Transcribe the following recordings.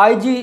IG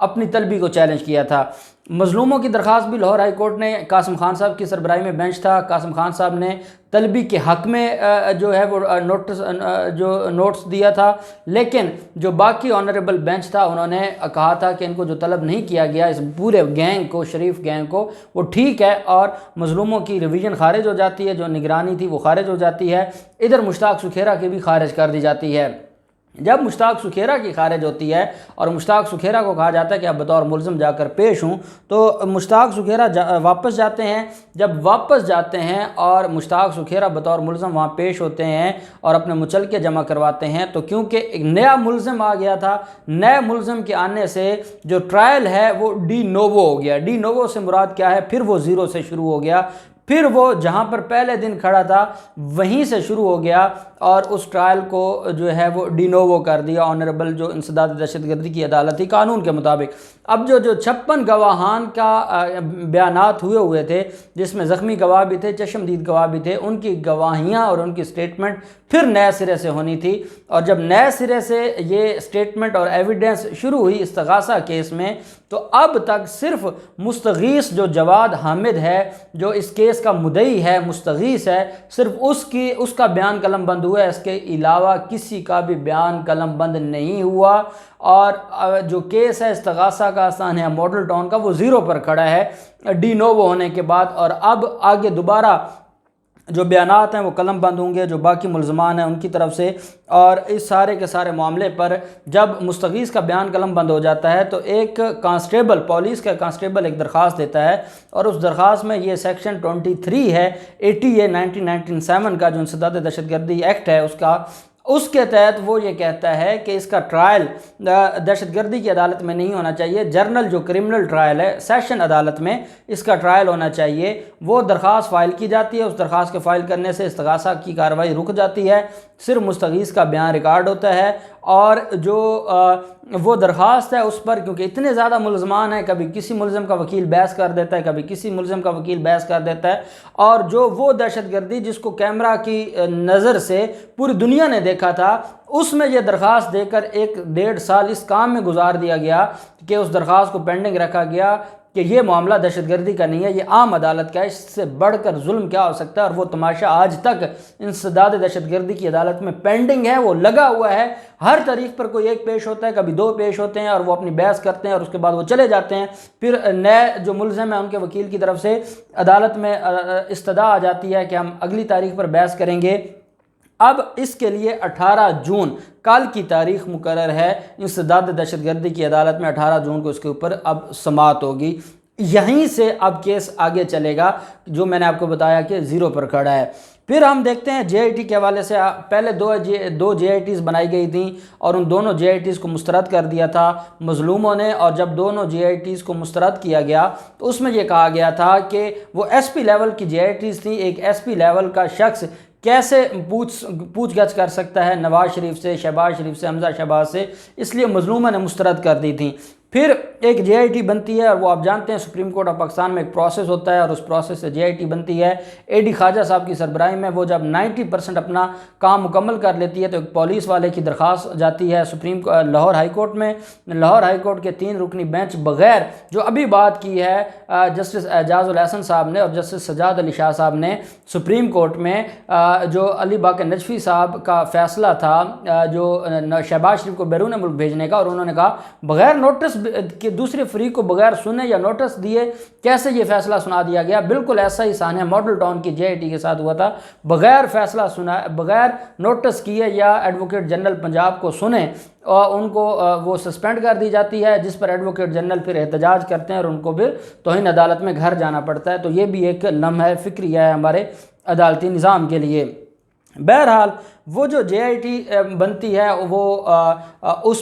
اپنی طلبی کو چیلنج کیا تھا۔ مظلوموں کی درخواست بھی لاہور ہائی کورٹ نے قاسم خان صاحب کی سربراہی میں بینچ تھا، قاسم خان صاحب نے طلبی کے حق میں جو ہے وہ نوٹس دیا تھا، لیکن جو باقی آنریبل بینچ تھا انہوں نے کہا تھا کہ ان کو جو طلب نہیں کیا گیا اس پورے گینگ کو، شریف گینگ کو، وہ ٹھیک ہے، اور مظلوموں کی ریویژن خارج ہو جاتی ہے، جو نگرانی تھی وہ خارج ہو جاتی ہے، ادھر مشتاق سکھیرا کی بھی خارج کر دی جاتی ہے۔ جب مشتاق سکھیرا کی خارج ہوتی ہے اور مشتاق سکھیرا کو کہا جاتا ہے کہ آپ بطور ملزم جا کر پیش ہوں، تو مشتاق سکھیرا واپس جاتے ہیں۔ جب واپس جاتے ہیں اور مشتاق سکھیرا بطور ملزم وہاں پیش ہوتے ہیں اور اپنے مچلکے جمع کرواتے ہیں، تو کیونکہ ایک نیا ملزم آ گیا تھا، نئے ملزم کے آنے سے جو ٹرائل ہے وہ ڈی نوو ہو گیا۔ ڈی نوو سے مراد کیا ہے؟ پھر وہ زیرو سے شروع ہو گیا، پھر وہ جہاں پر پہلے دن کھڑا تھا وہیں سے شروع ہو گیا، اور اس ٹرائل کو جو ہے وہ ڈی نوو کر دیا آنریبل جو انسداد دہشت گردی کی عدالت تھی قانون کے مطابق۔ اب جو 56 گواہان کا بیانات ہوئے تھے، جس میں زخمی گواہ بھی تھے، چشمدید گواہ بھی تھے، ان کی گواہیاں اور ان کی سٹیٹمنٹ پھر نئے سرے سے ہونی تھی، اور جب نئے سرے سے یہ سٹیٹمنٹ اور ایویڈنس شروع ہوئی استغاثہ کیس میں، تو اب تک صرف مستغیث جو جواد حامد ہے، جو اس کیس کا مدعی ہے، مستغیث ہے، صرف اس کا بیان قلم بند ہوا ہے، اس کے علاوہ کسی کا بھی بیان قلم بند نہیں ہوا، اور جو کیس ہے استغاثہ کا سانحہ ماڈل ٹاؤن کا وہ زیرو پر کھڑا ہے ڈی نوو ہونے کے بعد، اور اب آگے دوبارہ جو بیانات ہیں وہ قلم بند ہوں گے جو باقی ملزمان ہیں ان کی طرف سے۔ اور اس سارے کے سارے معاملے پر جب مستغیث کا بیان قلم بند ہو جاتا ہے تو ایک کانسٹیبل، پولیس کا کانسٹیبل ایک درخواست دیتا ہے، اور اس درخواست میں یہ سیکشن 23 ہے 80A 1997 کا جو انسداد دہشت گردی ایکٹ ہے اس کے تحت وہ یہ کہتا ہے کہ اس کا ٹرائل دہشت گردی کی عدالت میں نہیں ہونا چاہیے، جرنل جو کرمنل ٹرائل ہے سیشن عدالت میں اس کا ٹرائل ہونا چاہیے۔ وہ درخواست فائل کی جاتی ہے، اس درخواست کے فائل کرنے سے استغاثہ کی کارروائی رک جاتی ہے، صرف مستغیث کا بیان ریکارڈ ہوتا ہے، اور جو وہ درخواست ہے اس پر کیونکہ اتنے زیادہ ملزمان ہیں، کبھی کسی ملزم کا وکیل بحث کر دیتا ہے، کبھی کسی ملزم کا وکیل بحث کر دیتا ہے، اور جو وہ دہشت گردی جس کو کیمرہ کی نظر سے پوری دنیا نے دیکھا تھا، اس میں یہ درخواست دے کر 1.5 سال اس کام میں گزار دیا گیا کہ اس درخواست کو پینڈنگ رکھا گیا کہ یہ معاملہ دہشت گردی کا نہیں ہے، یہ عام عدالت کا ہے، اس سے بڑھ کر ظلم کیا ہو سکتا ہے، اور وہ تماشا آج تک انسداد دہشت گردی کی عدالت میں پینڈنگ ہے، وہ لگا ہوا ہے۔ ہر تاریخ پر کوئی ایک پیش ہوتا ہے، کبھی 2 پیش ہوتے ہیں، اور وہ اپنی بحث کرتے ہیں اور اس کے بعد وہ چلے جاتے ہیں، پھر نئے جو ملزم ہیں ان کے وکیل کی طرف سے عدالت میں استدعا آ جاتی ہے کہ ہم اگلی تاریخ پر بحث کریں گے۔ اب اس کے لیے 18 جون کل کی تاریخ مقرر ہے، انسداد دہشت گردی کی عدالت میں 18 جون کو اس کے اوپر اب سماعت ہوگی۔ یہیں سے اب کیس آگے چلے گا جو میں نے آپ کو بتایا کہ زیرو پر کھڑا ہے۔ پھر ہم دیکھتے ہیں جے آئی ٹی کے حوالے سے، پہلے دو جے آئی ٹیز بنائی گئی تھیں اور ان دونوں جے آئی ٹیز کو مسترد کر دیا تھا مظلوموں نے، اور جب دونوں جے آئی ٹیز کو مسترد کیا گیا تو اس میں یہ کہا گیا تھا کہ وہ ایس پی لیول کی جے آئی ٹیز تھیں، ایک ایس پی لیول کا شخص کیسے پوچھ گچھ کر سکتا ہے نواز شریف سے، شہباز شریف سے، حمزہ شہباز سے، اس لیے مظلوموں نے مسترد کر دی تھیں۔ پھر ایک جے آئی ٹی بنتی ہے، اور وہ آپ جانتے ہیں سپریم کورٹ آف پاکستان میں ایک پروسیس ہوتا ہے، اور اس پروسیس سے جے آئی ٹی بنتی ہے اے ڈی خواجہ صاحب کی سربراہی میں۔ وہ جب 90% اپنا کام مکمل کر لیتی ہے تو ایک پولیس والے کی درخواست جاتی ہے لاہور ہائی کورٹ میں۔ لاہور ہائی کورٹ کے 3 رکنی بینچ بغیر جو ابھی بات کی ہے جسٹس اعجاز الحسن صاحب نے اور جسٹس سجاد علی شاہ صاحب نے سپریم کورٹ میں، جو علی باقر نجفی صاحب کا فیصلہ تھا جو شہباز شریف کو بیرون ملک بھیجنے کا، اور انہوں نے کہا بغیر نوٹس کہ دوسرے فریق کو بغیر سنے یا نوٹس دیے کیسے یہ فیصلہ سنا دیا گیا۔ بالکل ایسا ہی سانحہ ماڈل ٹاؤن کی جے آئی ٹی کے ساتھ ہوا تھا، بغیر فیصلہ سنا، بغیر نوٹس کیے یا ایڈوکیٹ جنرل پنجاب کو سنے، اور ان کو وہ سسپینڈ کر دی جاتی ہے، جس پر ایڈوکیٹ جنرل پھر احتجاج کرتے ہیں اور ان کو پھر توہین عدالت میں گھر جانا پڑتا ہے۔ تو یہ بھی ایک لمحہ فکریہ ہے ہمارے عدالتی نظام کے لیے۔ بہرحال وہ جو جے آئی ٹی بنتی ہے وہ اس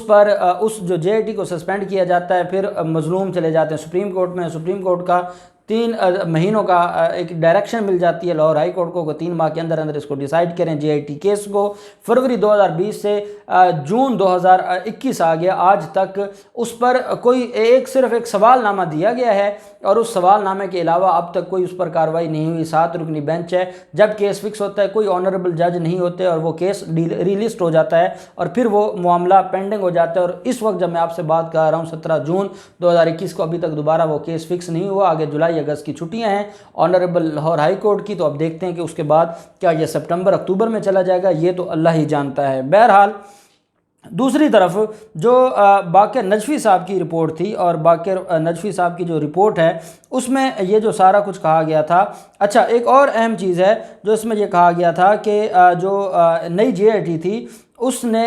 جو جے آئی ٹی کو سسپینڈ کیا جاتا ہے، پھر مظلوم چلے جاتے ہیں سپریم کورٹ میں، سپریم کورٹ کا 3 مہینوں کا ایک ڈائریکشن مل جاتی ہے لاہور ہائی کورٹ کو کہ 3 ماہ کے اندر اندر اس کو ڈیسائیڈ کریں جے آئی ٹی کیس کو۔ فروری 2020 سے جون 2021 آ گیا، آج تک اس پر کوئی صرف ایک سوال نامہ دیا گیا ہے، اور اس سوال نامے کے علاوہ اب تک کوئی اس پر کارروائی نہیں ہوئی۔ 7 رکنی بینچ ہے، جب کیس فکس ہوتا ہے کوئی آنریبل جج نہیں ہوتے اور وہ کیس ریلسٹ ہو جاتا ہے اور پھر وہ معاملہ پینڈنگ ہو جاتا ہے، اور اس وقت جب میں آپ سے بات کر رہا ہوں 17 جون 2021 کو ابھی تک دوبارہ وہ کیس فکس نہیں ہوا۔ آگے جولائی اگست کی چھٹیاں ہیں آنریبل لاہور ہائی کورٹ کی، تو اب دیکھتے ہیں کہ اس کے بعد کیا یہ سپٹمبر اکتوبر میں چلا جائے گا، یہ تو اللہ ہی جانتا ہے۔ بہرحال دوسری طرف جو باقر نجفی صاحب کی رپورٹ تھی، اور باقر نجفی صاحب کی جو رپورٹ ہے اس میں یہ جو سارا کچھ کہا گیا تھا، اچھا ایک اور اہم چیز ہے جو اس میں یہ کہا گیا تھا کہ جو نئی جے آئی ٹی تھی اس نے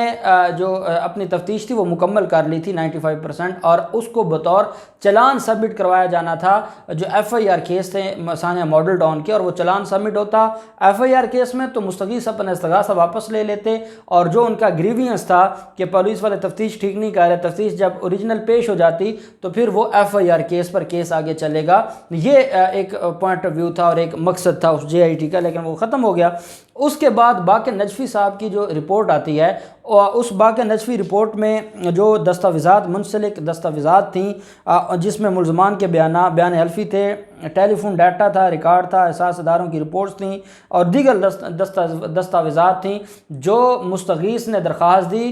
جو اپنی تفتیش تھی وہ مکمل کر لی تھی 95%، اور اس کو بطور چلان سبمٹ کروایا جانا تھا جو ایف آئی آر کیس تھے ثانیہ ماڈل ٹاؤن کے، اور وہ چلان سبمٹ ہوتا ایف آئی آر کیس میں تو مستغیث اپنا استغاثہ واپس لے لیتے، اور جو ان کا گریوینس تھا کہ پولیس والے تفتیش ٹھیک نہیں کر رہے، تفتیش جب اوریجنل پیش ہو جاتی تو پھر وہ ایف آئی آر کیس پر کیس آگے چلے گا۔ یہ ایک پوائنٹ آف ویو تھا اور ایک مقصد تھا اس جے آئی ٹی کا، لیکن وہ ختم ہو گیا۔ اس کے بعد باقر نجفی صاحب کی جو رپورٹ آتی ہے، اس باقر نجفی رپورٹ میں جو دستاویزات منسلک دستاویزات تھیں جس میں ملزمان کے بیان حلفی تھے، ٹیلی فون ڈیٹا تھا، ریکارڈ تھا، احساس اداروں کی رپورٹس تھیں اور دیگر دستاویزات تھیں جو مستغیث نے درخواست دی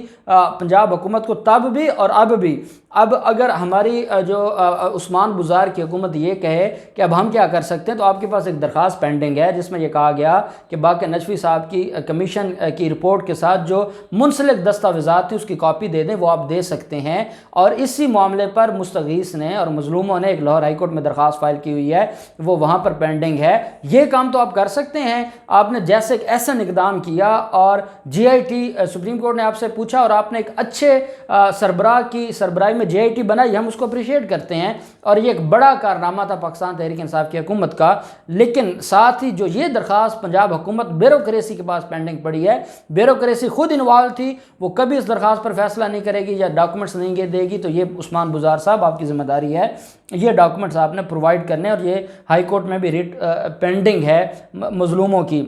پنجاب حکومت کو تب بھی اور اب بھی۔ اب اگر ہماری جو عثمان بزار کی حکومت یہ کہے کہ اب ہم کیا کر سکتے ہیں، تو آپ کے پاس ایک درخواست پینڈنگ ہے جس میں یہ کہا گیا کہ باقر نجفی صاحب کی کمیشن کی رپورٹ کے ساتھ جو منسلک دستاویزات تھیں اس کی کاپی دے دیں، وہ آپ دے سکتے ہیں، اور اسی معاملے پر مستغیث نے اور مظلوموں نے ایک لاہور ہائی کورٹ میں درخواست فائل کی ہوئی ہے، وہ وہاں پر پینڈنگ ہے۔ یہ کام تو آپ کر سکتے ہیں، آپ نے جیسے ایک ایسا اقدام کیا اور جے آئی ٹی سپریم کورٹ نے آپ سے پوچھا اور آپ نے ایک اچھے سربراہ کی سربراہی میں جے آئی ٹی بنائی، ہم اس کو اپریشیٹ کرتے ہیں، اور یہ ایک بڑا کارنامہ تھا پاکستان تحریک انصاف کی حکومت کا۔ لیکن ساتھ ہی جو یہ درخواست پنجاب حکومت بیوروکریسی کے پاس پینڈنگ پڑی ہے، بیوروکریسی خود انوالو تھی، وہ کبھی اس درخواست پر فیصلہ نہیں کرے گی یا ڈاکومنٹس نہیں دے گی، تو یہ عثمان بزار صاحب آپ کی ذمہ داری ہے، یہ ڈاکومنٹس آپ نے پرووائڈ کرنے، اور یہ ہائی کورٹ میں بھی ریٹ پینڈنگ ہے مظلوموں کی۔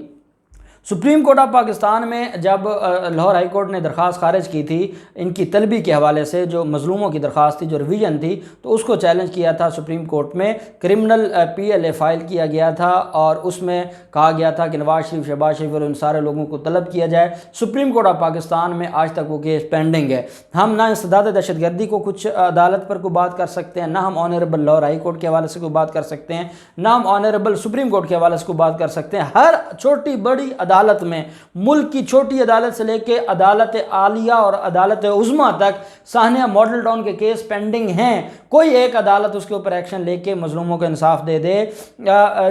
سپریم کورٹ آف پاکستان میں جب لاہور ہائی کورٹ نے درخواست خارج کی تھی ان کی طلبی کے حوالے سے، جو مظلوموں کی درخواست تھی، جو ریویژن تھی، تو اس کو چیلنج کیا تھا سپریم کورٹ میں، criminal P L a file کیا گیا تھا، اور اس میں کہا گیا تھا کہ نواز شریف، شہباز شریف اور ان سارے لوگوں کو طلب کیا جائے۔ سپریم کورٹ آف پاکستان میں آج تک وہ کیس پینڈنگ ہے۔ ہم نہ انسداد دہشت گردی کو کچھ عدالت پر کوئی بات کر سکتے ہیں، نہ ہم آنریبل لاہور ہائی کورٹ کے حوالے سے کوئی بات کر سکتے ہیں، نہ ہم آنریبل سپریم کورٹ کے حوالے سے کوئی بات کر سکتے ہیں۔ ہر چھوٹی بڑی عدالت میں، ملک کی چھوٹی عدالت سے لے کے عدالت عالیہ اور عدالت عظمیٰ تک ثانیہ ماڈل ٹاؤن کے کیس پینڈنگ ہیں۔ کوئی ایک عدالت اس کے اوپر ایکشن لے کے مظلوموں کو انصاف دے دے۔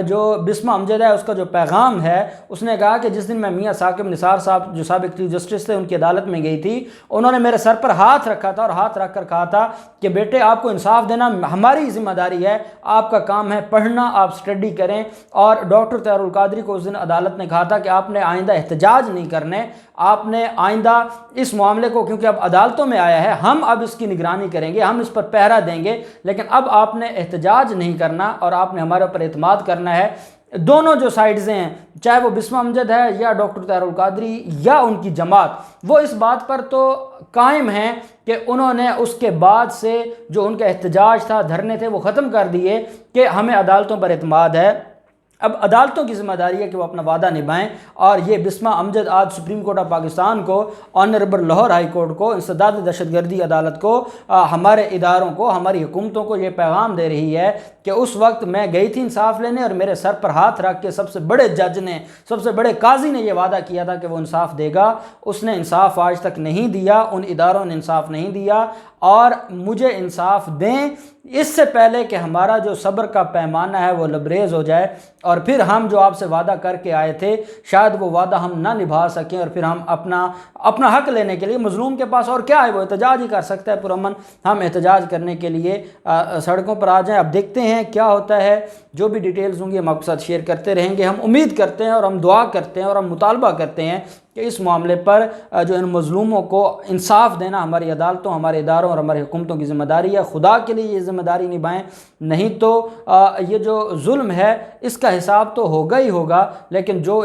جو بسمہ امجد ہے اس کا جو پیغام ہے، اس نے کہا کہ جس دن میں میاں ثاقب نثار صاحب جو سابق چیف جسٹس تھے ان کی عدالت میں گئی تھی، انہوں نے میرے سر پر ہاتھ رکھا تھا اور ہاتھ رکھ کر کہا تھا کہ بیٹے آپ کو انصاف دینا ہماری ذمہ داری ہے، آپ کا کام ہے پڑھنا، آپ اسٹڈی کریں۔ اور ڈاکٹر طاہر القادری کو اس دن عدالت نے کہا تھا کہ آپ نے آئندہ احتجاج نہیں کرنے، آپ نے آئندہ اس معاملے کو، کیونکہ اب عدالتوں میں آیا ہے، ہم اب اس کی نگرانی کریں گے، ہم اس پر پہرا دیں گے، لیکن اب آپ نے احتجاج نہیں کرنا اور آپ نے ہمارے اوپر اعتماد کرنا ہے۔ دونوں جو سائیڈز ہیں، چاہے وہ بسمہ امجد ہے یا ڈاکٹر طاہر القادری یا ان کی جماعت، وہ اس بات پر تو قائم ہیں کہ انہوں نے اس کے بعد سے جو ان کا احتجاج تھا، دھرنے تھے، وہ ختم کر دیے کہ ہمیں عدالتوں پر اعتماد ہے۔ اب عدالتوں کی ذمہ داری ہے کہ وہ اپنا وعدہ نبھائیں، اور یہ بسمہ امجد آج سپریم کورٹ آف پاکستان کو، آنریبل لاہور ہائی کورٹ کو، انسداد دہشت گردی عدالت کو، ہمارے اداروں کو، ہماری حکومتوں کو یہ پیغام دے رہی ہے کہ اس وقت میں گئی تھی انصاف لینے اور میرے سر پر ہاتھ رکھ کے سب سے بڑے جج نے، سب سے بڑے قاضی نے یہ وعدہ کیا تھا کہ وہ انصاف دے گا، اس نے انصاف آج تک نہیں دیا، ان اداروں نے انصاف نہیں دیا، اور مجھے انصاف دیں اس سے پہلے کہ ہمارا جو صبر کا پیمانہ ہے وہ لبریز ہو جائے، اور پھر ہم جو آپ سے وعدہ کر کے آئے تھے شاید وہ وعدہ ہم نہ نبھا سکیں، اور پھر ہم اپنا حق لینے کے لیے مظلوم کے پاس اور کیا ہے، وہ احتجاج ہی کر سکتا ہے پرامن، ہم احتجاج کرنے کے لیے سڑکوں پر آ جائیں۔ اب دیکھتے ہیں کیا ہوتا ہے، جو بھی ڈیٹیلز ہوں گی ہم آپ کے ساتھ شیئر کرتے رہیں گے۔ ہم امید کرتے ہیں اور ہم دعا کرتے ہیں اور ہم مطالبہ کرتے ہیں کہ کہ اس معاملے پر جو ان مظلوموں کو انصاف دینا ہماری عدالتوں، ہمارے اداروں اور ہماری حکومتوں کی ذمہ داری ہے۔ خدا کے لیے یہ ذمہ داری نبھائیں، نہیں تو یہ جو ظلم ہے اس کا حساب تو ہوگا ہی ہوگا، لیکن جو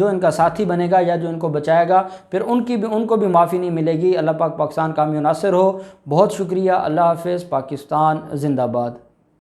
ان کا ساتھی بنے گا یا جو ان کو بچائے گا پھر ان کو بھی معافی نہیں ملے گی۔ اللہ پاک پاکستان کامیاب ناصر ہو۔ بہت شکریہ۔ اللہ حافظ۔ پاکستان زندہ باد۔